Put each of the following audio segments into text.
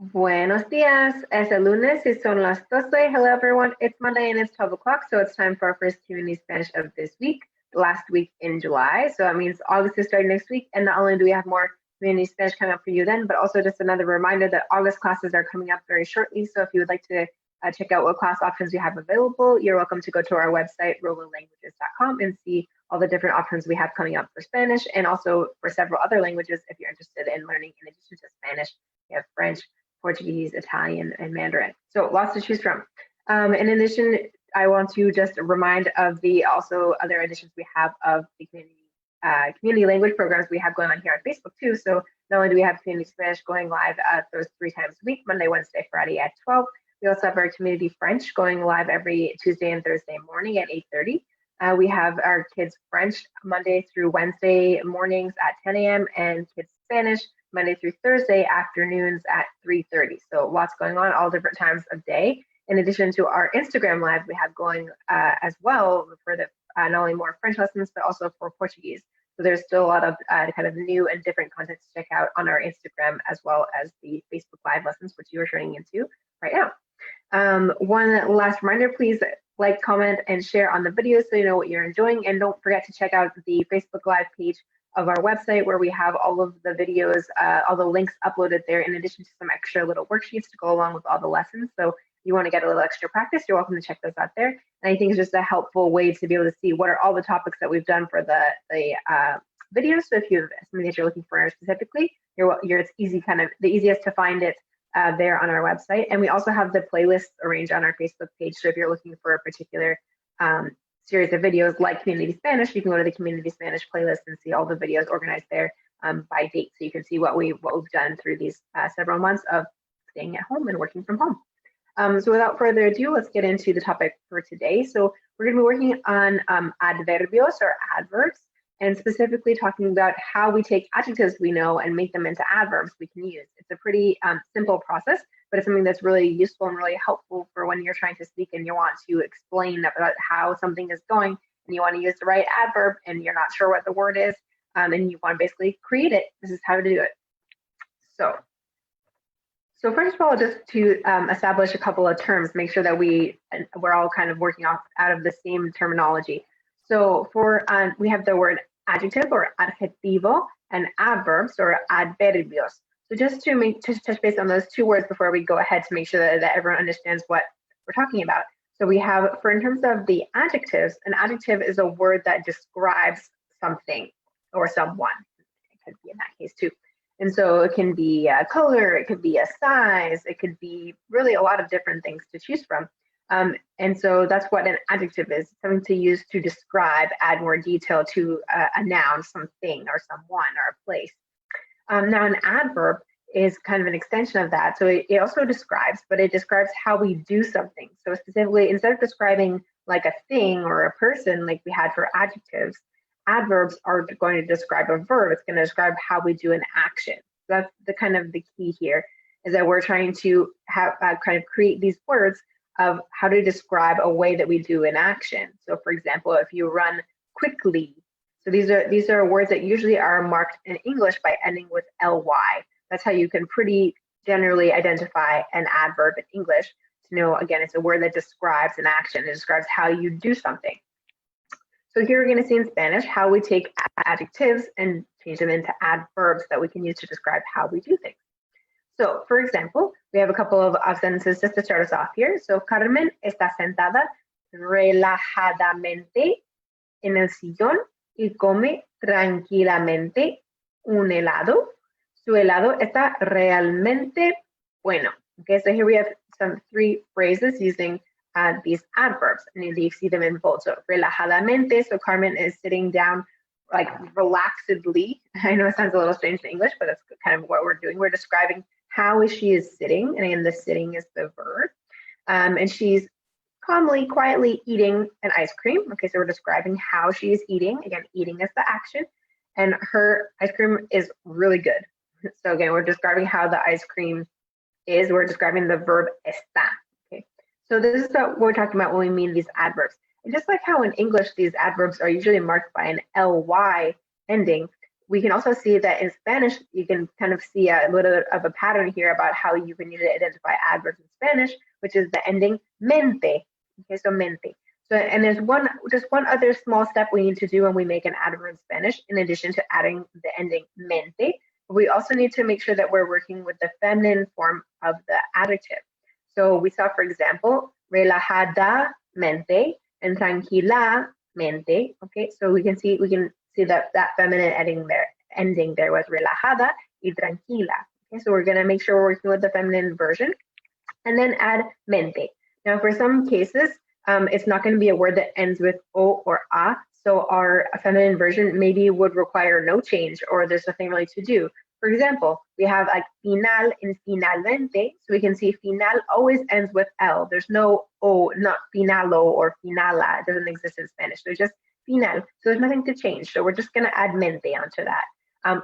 Buenos días. Es el lunes y son las 12. Hello, everyone. It's Monday and it's 12 o'clock, so it's time for our first community Spanish of this week, last week in July. So that means August is starting next week, and not only do we have more community Spanish coming up for you then, but also just another reminder that August classes are coming up very shortly. So if you would like to check out what class options we have available, you're welcome to go to our website, rolalanguages.com, and see all the different options we have coming up for Spanish and also for several other languages if you're interested in learning in addition to Spanish. We have French, Portuguese, Italian, and Mandarin. So lots to choose from. In addition, I want to just remind of the also other additions we have of the community language programs we have going on here on Facebook too. So not only do we have Community Spanish going live those 3 times a week, Monday, Wednesday, Friday at 12. We also have our Community French going live every Tuesday and Thursday morning at 8:30. We have our Kids French Monday through Wednesday mornings at 10 a.m. and Kids Spanish Monday through Thursday afternoons at 3:30. So lots going on, all different times of day. In addition to our Instagram live, we have going as well for the not only more French lessons, but also for Portuguese. So there's still a lot of kind of new and different content to check out on our Instagram, as well as the Facebook Live lessons, which you are turning into right now. One last reminder, please like, comment, and share on the video so you know what you're enjoying. And don't forget to check out the Facebook Live page of our website where we have all of the videos, all the links uploaded there, in addition to some extra little worksheets to go along with all the lessons. So if you want to get a little extra practice, you're welcome to check those out there. And I think it's just a helpful way to be able to see what are all the topics that we've done for the videos. So if you have something that you're looking for specifically, it's easy, kind of the easiest to find it there on our website. And we also have the playlists arranged on our Facebook page. So if you're looking for a particular series of videos like Community Spanish, you can go to the Community Spanish playlist and see all the videos organized there by date. So you can see what we've done through these several months of staying at home and working from home. So without further ado, let's get into the topic for today. So we're going to be working on adverbios or adverbs, and specifically talking about how we take adjectives we know and make them into adverbs we can use. It's a pretty simple process, but it's something that's really useful and really helpful for when you're trying to speak and you want to explain about how something is going and you want to use the right adverb and you're not sure what the word is, and you want to basically create it. This is how to do it. So first of all, just to establish a couple of terms, make sure that we're all kind of working out of the same terminology. So for we have the word adjective or adjetivo and adverbs or adverbios. So just to touch base on those 2 words before we go ahead to make sure that everyone understands what we're talking about. So we have, in terms of the adjectives, an adjective is a word that describes something or someone. It could be in that case too. And so it can be a color, it could be a size, it could be really a lot of different things to choose from. And so that's what an adjective is, something to use to describe, add more detail to a noun, something or someone or a place. Now an adverb is kind of an extension of that. So it also describes, but it describes how we do something. So specifically, instead of describing like a thing or a person like we had for adjectives, adverbs are going to describe a verb. It's going to describe how we do an action. So that's the kind of the key here, is that we're trying to have kind of create these words of how to describe a way that we do an action. So for example, if you run quickly, so these are words that usually are marked in English by ending with ly. That's how you can pretty generally identify an adverb in English, to know, again, it's a word that describes an action. It describes how you do something. So here we're going to see in Spanish how we take adjectives and change them into adverbs that we can use to describe how we do things. So, for example, we have a couple of sentences just to start us off here. So, Carmen está sentada relajadamente en el sillón y come tranquilamente un helado. Su helado está realmente bueno. Okay, so here we have some 3 phrases using these adverbs, and you see them in bold. So, relajadamente, so Carmen is sitting down like relaxedly. I know it sounds a little strange in English, but that's kind of what we're doing. We're describing how she is sitting, and again, the sitting is the verb. And she's calmly, quietly eating an ice cream. Okay, so we're describing how she is eating. Again, eating is the action, and her ice cream is really good. So again, we're describing how the ice cream is. We're describing the verb está. Okay, so this is what we're talking about when we mean these adverbs. And just like how in English these adverbs are usually marked by an ly ending, we can also see that in Spanish, you can kind of see a little bit of a pattern here about how you can usually identify adverbs in Spanish, which is the ending mente. Okay, so mente. So, and there's just one other small step we need to do when we make an adverb in Spanish, in addition to adding the ending mente. We also need to make sure that we're working with the feminine form of the adjective. So we saw, for example, relajadamente and tranquilamente. Okay, so we can see that feminine ending there was relajada y tranquila. Okay, so we're going to make sure we're working with the feminine version, and then add mente. Now, for some cases, it's not going to be a word that ends with o or a. So our feminine version maybe would require no change, or there's nothing really to do. For example, we have like final and finalmente. So we can see final always ends with L. There's no O, not finalo or finala. It doesn't exist in Spanish. There's just final. So there's nothing to change. So we're just going to add mente onto that.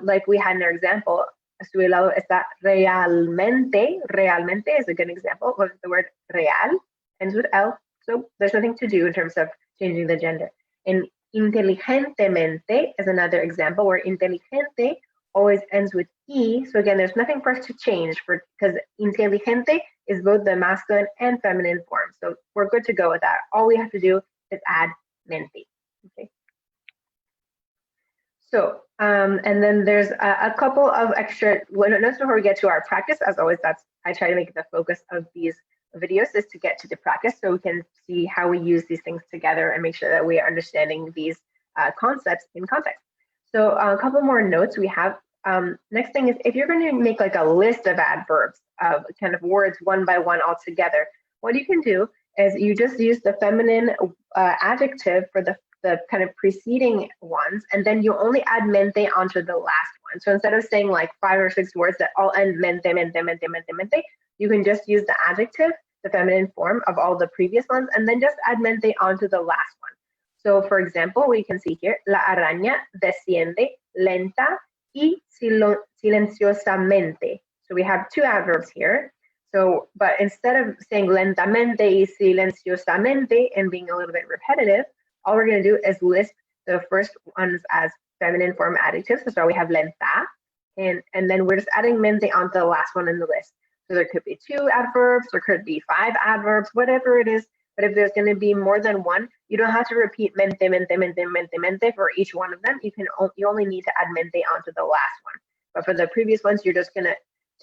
Like we had in our example, a su lado está realmente. Realmente is a good example of the word real, ends with L. So there's nothing to do in terms of changing the gender. And inteligentemente is another example where inteligente always ends with E. So again, there's nothing for us to change because inteligente is both the masculine and feminine form. So we're good to go with that. All we have to do is add mente. Okay. So, and then there's a couple of extra notes before we get to our practice. As always, I try to make the focus of these videos is to get to the practice so we can see how we use these things together and make sure that we are understanding these concepts in context. So a couple more notes we have. Next thing is if you're going to make like a list of adverbs of kind of words one by one all together, what you can do is you just use the feminine adjective for the kind of preceding ones, and then you only add mente onto the last one. So instead of saying like 5 or 6 words that all end mente, mente, mente, mente, mente, you can just use the adjective, the feminine form of all the previous ones, and then just add mente onto the last one. So for example, we can see here, la araña desciende lenta y silenciosamente. So we have 2 adverbs here. So, but instead of saying lentamente y silenciosamente and being a little bit repetitive, all we're going to do is list the first ones as feminine form adjectives. So we have lenta, and then we're just adding mente onto the last one in the list. So there could be 2 adverbs, there could be 5 adverbs, whatever it is. But if there's going to be more than one, you don't have to repeat mente, mente, mente, mente, mente for each one of them. You only need to add mente onto the last one. But for the previous ones, you're just going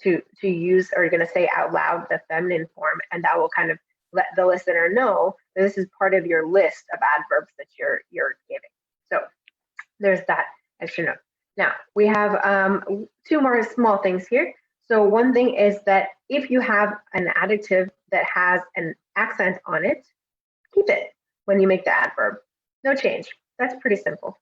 to use or going to say out loud the feminine form, and that will kind of let the listener know that this is part of your list of adverbs that you're giving. So there's that extra note. Now we have 2 more small things here. So one thing is that if you have an adjective that has an accent on it, keep it when you make the adverb. No change. That's pretty simple.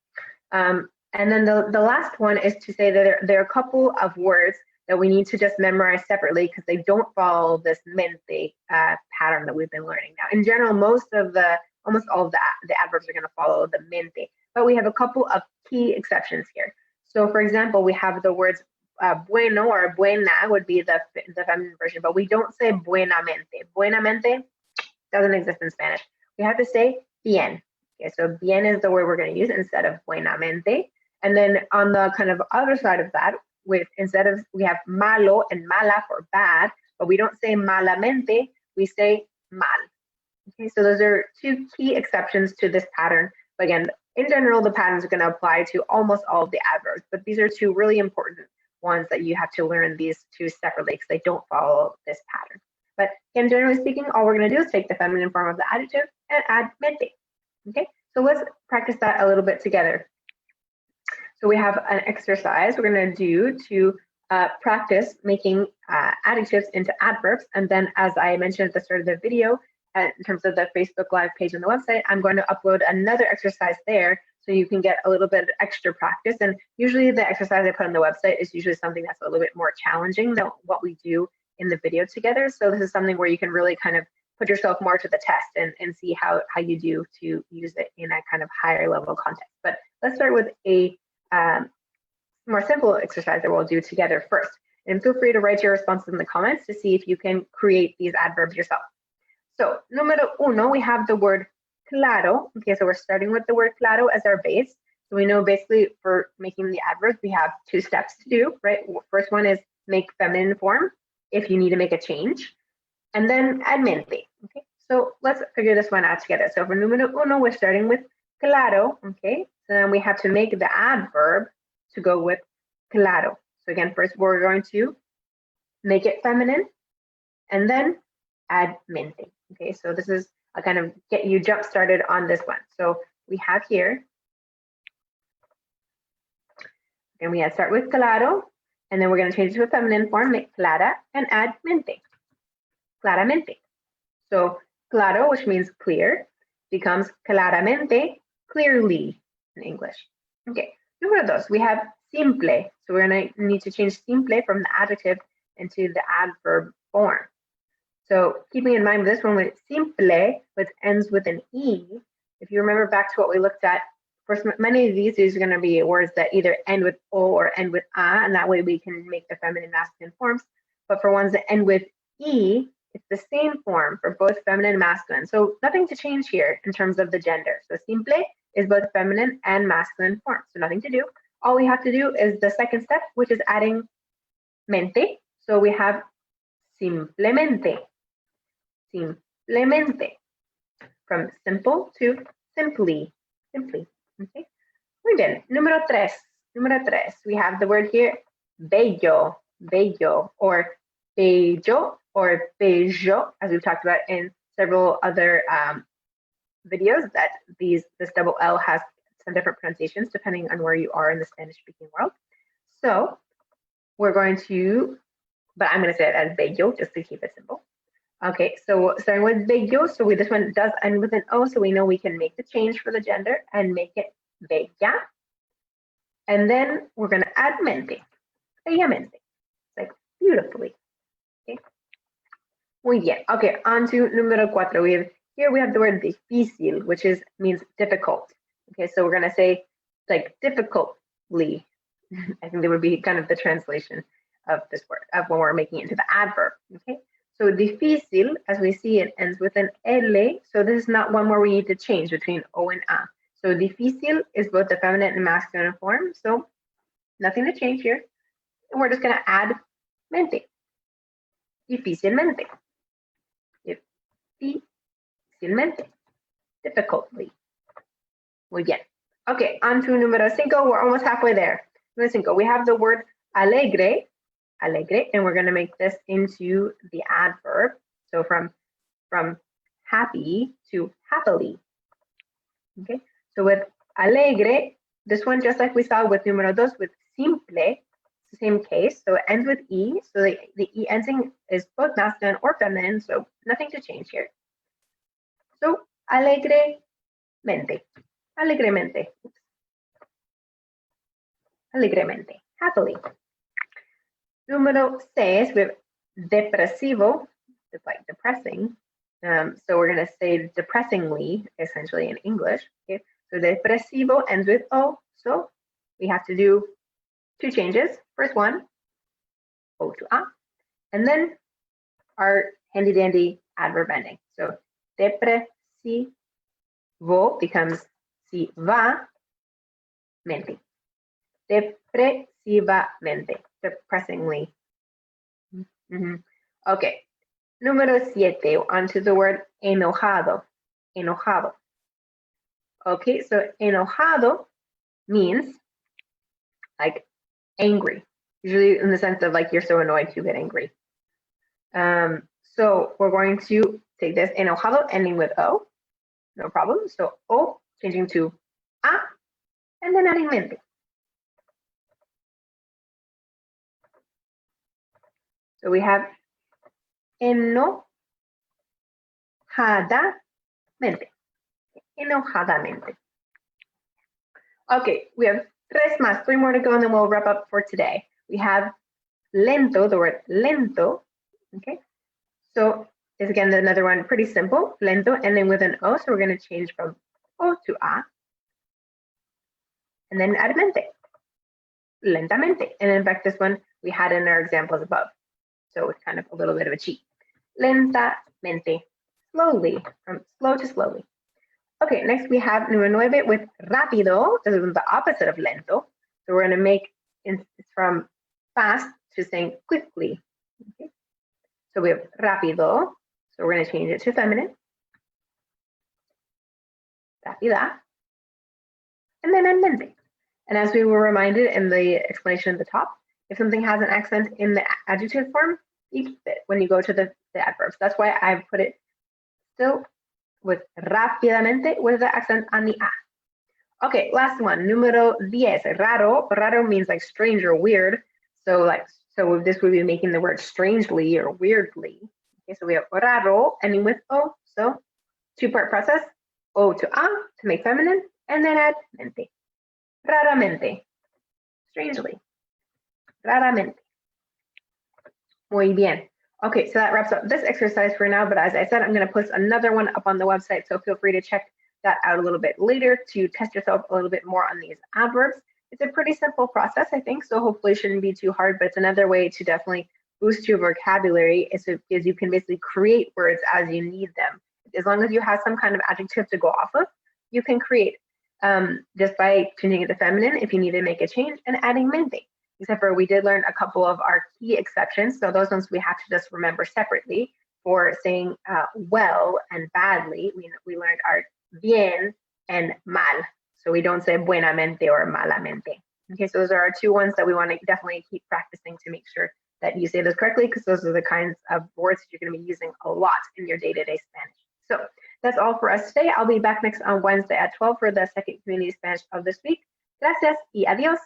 And then the last one is to say that there are a couple of words that we need to just memorize separately because they don't follow this mente pattern that we've been learning. Now, in general, almost all of the adverbs are going to follow the mente, but we have a couple of key exceptions here. So, for example, we have the words bueno or buena would be the feminine version, but we don't say buenamente. Buenamente doesn't exist in Spanish. We have to say bien. Okay, so bien is the word we're going to use instead of buenamente. And then on the kind of other side of that, we have malo and mala for bad, but we don't say malamente, we say mal. Okay, so those are 2 key exceptions to this pattern. But again, in general, the patterns are going to apply to almost all of the adverbs, but these are 2 really important ones that you have to learn these 2 separately because they don't follow this pattern. But again, generally speaking, all we're going to do is take the feminine form of the adjective and add mente. Okay, so let's practice that a little bit together. So we have an exercise we're going to do to practice making adjectives into adverbs. And then, as I mentioned at the start of the video, in terms of the Facebook Live page on the website, I'm going to upload another exercise there so you can get a little bit of extra practice. And usually the exercise I put on the website is usually something that's a little bit more challenging than what we do in the video together. So this is something where you can really kind of put yourself more to the test and see how you do to use it in a kind of higher level context. But let's start with a more simple exercise that we'll do together first. And feel free to write your responses in the comments to see if you can create these adverbs yourself. So, número 1, we have the word claro. Okay, so we're starting with the word claro as our base. So we know basically for making the adverbs, we have 2 steps to do, right? First one is make feminine form if you need to make a change, and then add mente. Okay, so let's figure this one out together. So for numero uno, we're starting with claro. Okay, so then we have to make the adverb to go with claro. So again, first we're going to make it feminine and then add mente. Okay, so this is a kind of get you jump started on this one. So we have here, and we have to start with claro, and then we're going to change it to a feminine form, make clara, and add mente. Claramente. So claro, which means clear, becomes claramente, clearly in English. Okay, número dos, we have simple. So we're going to need to change simple from the adjective into the adverb form. So keeping in mind this one with simple, which ends with an E, if you remember back to what we looked at, first, many of these are going to be words that either end with O or end with A, and that way we can make the feminine masculine forms. But for ones that end with E, it's the same form for both feminine and masculine. So nothing to change here in terms of the gender. So simple is both feminine and masculine forms. So nothing to do. All we have to do is the second step, which is adding mente. So we have simplemente. Simplemente. From simple to simply. Simply. Okay. Muy bien. Número tres. Número tres. We have the word here, bello. Bello. Or bello. Or bello, as we've talked about in several other videos, that this double L has some different pronunciations depending on where you are in the Spanish-speaking world. So we're going to, but I'm going to say it as bello just to keep it simple. Okay, so starting with bello, so this one does end with an O, so we know we can make the change for the gender and make it bella. And then we're going to add mente, bellamente, like beautifully. Okay. Muy bien. Okay, on to número cuatro. Here we have the word difícil, which means difficult. Okay, so we're going to say like difficultly. I think that would be kind of the translation of this word, of when we're making it into the adverb. Okay, so difícil, as we see, it ends with an L. So this is not one where we need to change between O and A. So difícil is both the feminine and masculine form. So nothing to change here. And we're just going to add mente. Difícilmente. Difícilmente. Difficultly. Muy bien. Okay, on to número cinco. We're almost halfway there. Número cinco. We have the word alegre. Alegre, and we're going to make this into the adverb. So from happy to happily. Okay, so with alegre, this one, just like we saw with número dos, with simple, it's the same case. So it ends with E. So the E ending is both masculine or feminine, so nothing to change here. So alegremente. Alegremente. Alegremente. Happily. Número seis, we have depresivo. It's like depressing. So we're going to say depressingly, essentially in English. Okay? So depresivo ends with O. So we have to do two changes. First one, O to A. And then our handy dandy adverb ending. So depresivo becomes si va mente. Depresivamente. Depressingly. Okay. Número siete, onto the word enojado. Enojado. Okay, so enojado means like angry. Usually in the sense of like you're so annoyed you get angry. So we're going to take this enojado ending with O. No problem. So O changing to A and then adding mente. So we have enojadamente. Enojadamente. Okay, we have three more to go and then we'll wrap up for today. We have lento, the word lento. Okay, so is again another one pretty simple, lento, ending with an O. So we're going to change from O to A. And then add mente. Lentamente. And in fact, this one we had in our examples above. So it's kind of a little bit of a cheat. Lentamente. Slowly, from slow to slowly. Okay, next we have número 9 with rápido. This is the opposite of lento. So we're going to make it's from fast to saying quickly. Okay. So we have rápido. So we're going to change it to feminine. Rápida. And then en mente. And as we were reminded in the explanation at the top, if something has an accent in the adjective form, you keep it when you go to the adverbs. That's why I've put it still with rápidamente with the accent on the a. Okay, last one, número 10, raro. Raro means like strange or weird. So this would be making the word strangely or weirdly. Okay, so we have raro ending with o. So two-part process, o to a to make feminine, and then add mente. Raramente, strangely. Raramente. Muy bien. Okay, so that wraps up this exercise for now, but as I said, I'm going to post another one up on the website, so feel free to check that out a little bit later to test yourself a little bit more on these adverbs. It's a pretty simple process, I think, so hopefully it shouldn't be too hard, but it's another way to definitely boost your vocabulary because you can basically create words as you need them. As long as you have some kind of adjective to go off of, you can create just by changing it to feminine if you need to make a change and adding mente. Except for we did learn a couple of our key exceptions. So those ones we have to just remember separately. For saying well and badly, we learned our bien and mal. So we don't say buenamente or malamente. Okay, so those are our two ones that we want to definitely keep practicing to make sure that you say those correctly, because those are the kinds of words that you're going to be using a lot in your day-to-day Spanish. So that's all for us today. I'll be back next on Wednesday at 12 for the second community Spanish of this week. Gracias y adiós.